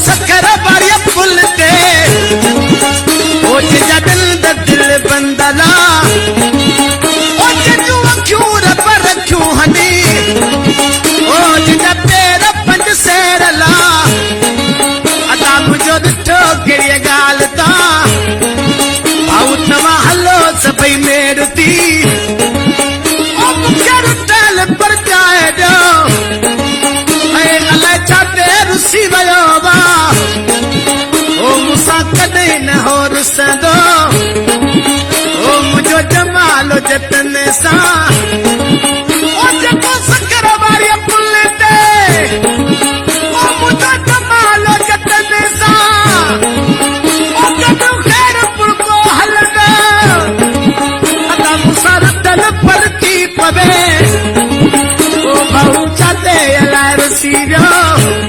sucker वारी पुल ते ओ जदिल the दिल बंदला ओ जूं अखियूं रब रखियूं हनी ओ जा पैर पंज सेरला अदा मुंहिंजो ॾिठो कहिड़ी ॻाल्हि ता भाऊ तव्हां हलो सभई मेर थी ओ मूंखे रुटल परचाए ॾियो ऐं अलाए छा ते रुसी वियो वा ओ मूंसां कॾहिं न हो रुसंदो ओ मुंहिंजो जमालो जतन सां ओ जेको सकर वारी पुल ते ओ मुंहिंजो जमालो जतन सां ओ कॾहिं ख़ैर पुरको हलंदो अदा मूंसां रुटल परती पवे ओ भाऊ छा ते अलाए रुसी वियो